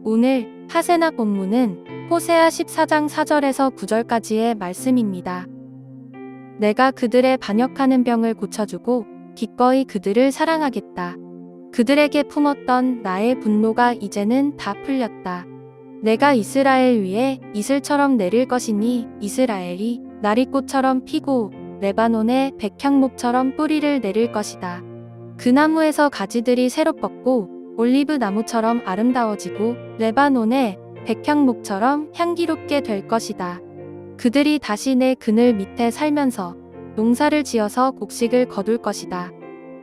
오늘 하세나 본문은 호세아 14장 4절에서 9절까지의 말씀입니다. 내가 그들의 반역하는 병을 고쳐주고 기꺼이 그들을 사랑하겠다. 그들에게 품었던 나의 분노가 이제는 다 풀렸다. 내가 이스라엘 위에 이슬처럼 내릴 것이니 이스라엘이 나리꽃처럼 피고 레바논의 백향목처럼 뿌리를 내릴 것이다. 그 나무에서 가지들이 새로 뻗고 올리브 나무처럼 아름다워지고 레바논의 백향목처럼 향기롭게 될 것이다. 그들이 다시 내 그늘 밑에 살면서 농사를 지어서 곡식을 거둘 것이다.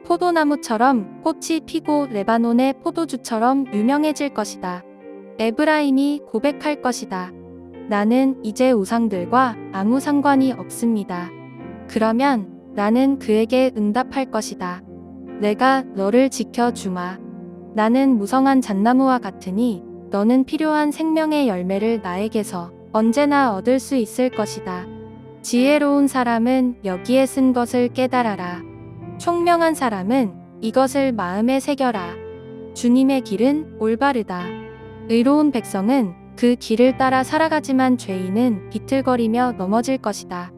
포도나무처럼 꽃이 피고 레바논의 포도주처럼 유명해질 것이다. 에브라임이 고백할 것이다. 나는 이제 우상들과 아무 상관이 없습니다. 그러면 나는 그에게 응답할 것이다. 내가 너를 지켜주마. 나는 무성한 잣나무와 같으니 너는 필요한 생명의 열매를 나에게서 언제나 얻을 수 있을 것이다. 지혜로운 사람은 여기에 쓴 것을 깨달아라. 총명한 사람은 이것을 마음에 새겨라. 주님의 길은 올바르다. 의로운 백성은 그 길을 따라 살아가지만 죄인은 비틀거리며 넘어질 것이다.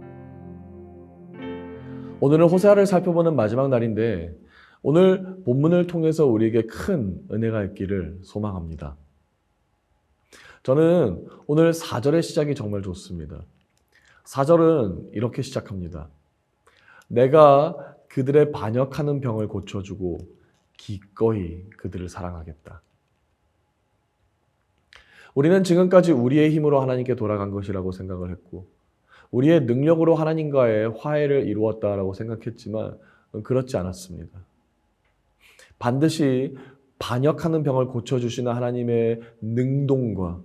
오늘은 호세아를 살펴보는 마지막 날인데 오늘 본문을 통해서 우리에게 큰 은혜가 있기를 소망합니다. 저는 오늘 4절의 시작이 정말 좋습니다. 4절은 이렇게 시작합니다. 내가 그들의 반역하는 병을 고쳐주고 기꺼이 그들을 사랑하겠다. 우리는 지금까지 우리의 힘으로 하나님께 돌아간 것이라고 생각을 했고 우리의 능력으로 하나님과의 화해를 이루었다라고 생각했지만 그렇지 않았습니다. 반드시 반역하는 병을 고쳐주시는 하나님의 능동과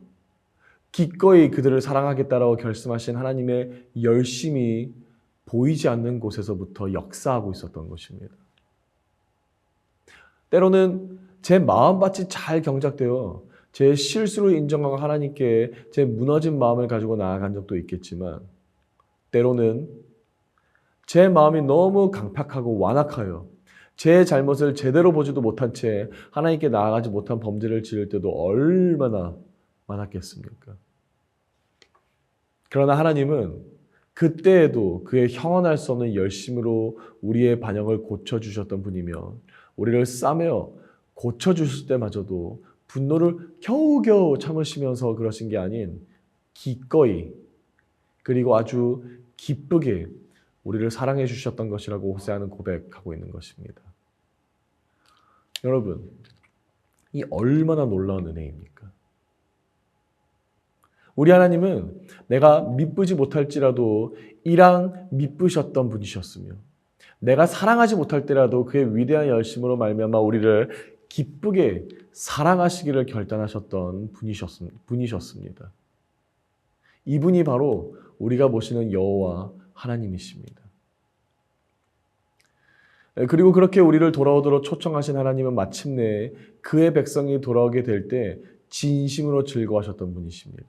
기꺼이 그들을 사랑하겠다라고 결심하신 하나님의 열심이 보이지 않는 곳에서부터 역사하고 있었던 것입니다. 때로는 제 마음밭이 잘 경작되어 제 실수를 인정하고 하나님께 제 무너진 마음을 가지고 나아간 적도 있겠지만 때로는 제 마음이 너무 강팍하고 완악하여 제 잘못을 제대로 보지도 못한 채 하나님께 나아가지 못한 범죄를 지을 때도 얼마나 많았겠습니까? 그러나 하나님은 그때에도 그의 형언할 수 없는 열심으로 우리의 반역을 고쳐주셨던 분이며 우리를 싸매어 고쳐주실 때마저도 분노를 겨우겨우 참으시면서 그러신 게 아닌 기꺼이 그리고 아주 기쁘게 우리를 사랑해 주셨던 것이라고 호세아는 고백하고 있는 것입니다. 여러분, 이 얼마나 놀라운 은혜입니까? 우리 하나님은 내가 미쁘지 못할지라도 이랑 미쁘셨던 분이셨으며 내가 사랑하지 못할 때라도 그의 위대한 열심으로 말미암아 우리를 기쁘게 사랑하시기를 결단하셨던 분이셨습니다. 이분이 바로 우리가 모시는 여호와 하나님이십니다. 그리고 그렇게 우리를 돌아오도록 초청하신 하나님은 마침내 그의 백성이 돌아오게 될 때 진심으로 즐거워하셨던 분이십니다.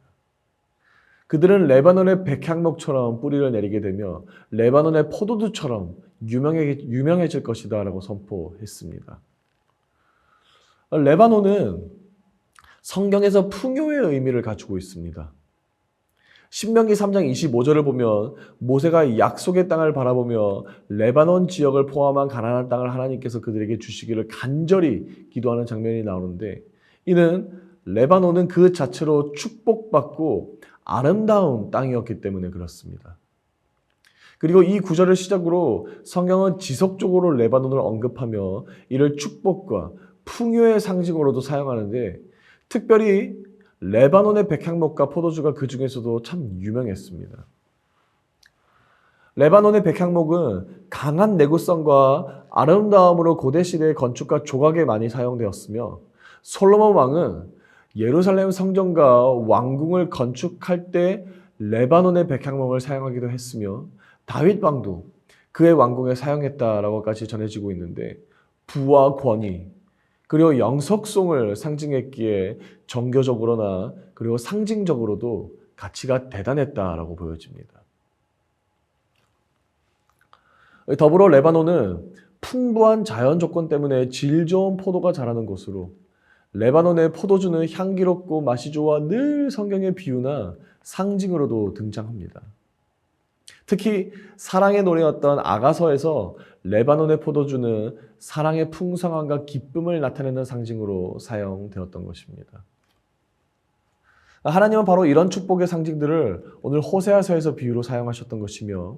그들은 레바논의 백향목처럼 뿌리를 내리게 되며 레바논의 포도주처럼 유명해질 것이다 라고 선포했습니다. 레바논은 성경에서 풍요의 의미를 가지고 있습니다. 신명기 3장 25절을 보면 모세가 약속의 땅을 바라보며 레바논 지역을 포함한 가나안 땅을 하나님께서 그들에게 주시기를 간절히 기도하는 장면이 나오는데 이는 레바논은 그 자체로 축복받고 아름다운 땅이었기 때문에 그렇습니다. 그리고 이 구절을 시작으로 성경은 지속적으로 레바논을 언급하며 이를 축복과 풍요의 상징으로도 사용하는데 특별히 레바논의 백향목과 포도주가 그 중에서도 참 유명했습니다. 레바논의 백향목은 강한 내구성과 아름다움으로 고대시대의 건축과 조각에 많이 사용되었으며 솔로몬 왕은 예루살렘 성전과 왕궁을 건축할 때 레바논의 백향목을 사용하기도 했으며 다윗 왕도 그의 왕궁에 사용했다라고까지 전해지고 있는데 부와 권위 그리고 영석성을 상징했기에 정교적으로나 그리고 상징적으로도 가치가 대단했다라고 보여집니다. 더불어 레바논은 풍부한 자연 조건 때문에 질 좋은 포도가 자라는 곳으로 레바논의 포도주는 향기롭고 맛이 좋아 늘 성경의 비유나 상징으로도 등장합니다. 특히 사랑의 노래였던 아가서에서 레바논의 포도주는 사랑의 풍성함과 기쁨을 나타내는 상징으로 사용되었던 것입니다. 하나님은 바로 이런 축복의 상징들을 오늘 호세아서에서 비유로 사용하셨던 것이며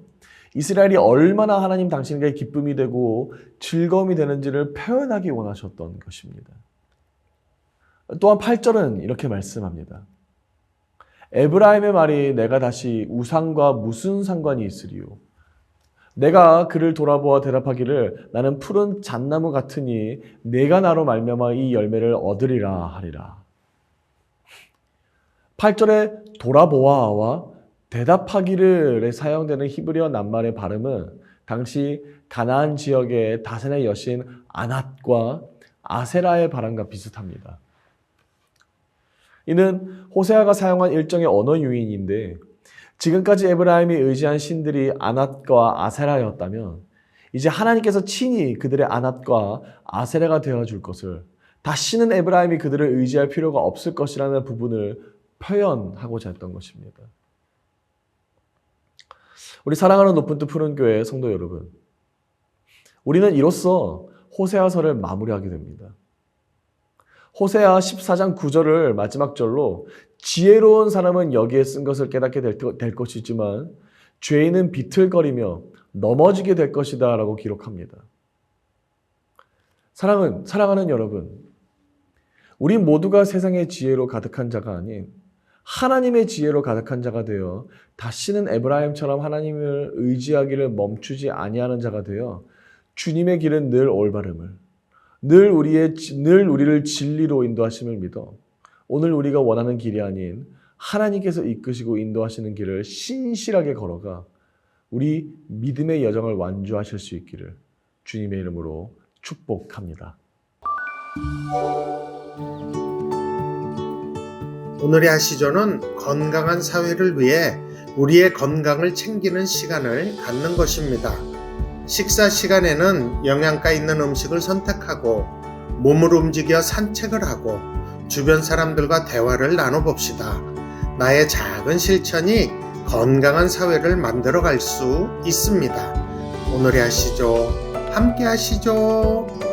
이스라엘이 얼마나 하나님 당신에게 기쁨이 되고 즐거움이 되는지를 표현하기 원하셨던 것입니다. 또한 8절은 이렇게 말씀합니다. 에브라임의 말이 내가 다시 우상과 무슨 상관이 있으리요? 내가 그를 돌아보아 대답하기를 나는 푸른 잣나무 같으니 내가 나로 말미암아 이 열매를 얻으리라 하리라. 8절에 돌아보아와 대답하기를에 사용되는 히브리어 낱말의 발음은 당시 가나안 지역의 다산의 여신 아낫과 아세라의 발음과 비슷합니다. 이는 호세아가 사용한 일종의 언어 유인인데 지금까지 에브라임이 의지한 신들이 아낫과 아세라였다면 이제 하나님께서 친히 그들의 아낫과 아세라가 되어줄 것을 다시는 에브라임이 그들을 의지할 필요가 없을 것이라는 부분을 표현하고자 했던 것입니다. 우리 사랑하는 높은 뜻 푸른 교회 성도 여러분, 우리는 이로써 호세아서를 마무리하게 됩니다. 호세아 14장 9절을 마지막 절로 지혜로운 사람은 여기에 쓴 것을 깨닫게 될 것이지만 죄인은 비틀거리며 넘어지게 될 것이다 라고 기록합니다. 사랑하는 여러분, 우리 모두가 세상의 지혜로 가득한 자가 아닌 하나님의 지혜로 가득한 자가 되어 다시는 에브라임처럼 하나님을 의지하기를 멈추지 아니하는 자가 되어 주님의 길은 늘 올바름을 늘 우리를 진리로 인도하심을 믿어 오늘 우리가 원하는 길이 아닌 하나님께서 이끄시고 인도하시는 길을 신실하게 걸어가 우리 믿음의 여정을 완주하실 수 있기를 주님의 이름으로 축복합니다. 오늘의 아시조는 건강한 사회를 위해 우리의 건강을 챙기는 시간을 갖는 것입니다. 식사 시간에는 영양가 있는 음식을 선택하고 몸을 움직여 산책을 하고 주변 사람들과 대화를 나눠봅시다. 나의 작은 실천이 건강한 사회를 만들어 갈 수 있습니다. 오늘의 아시죠? 함께 하시죠.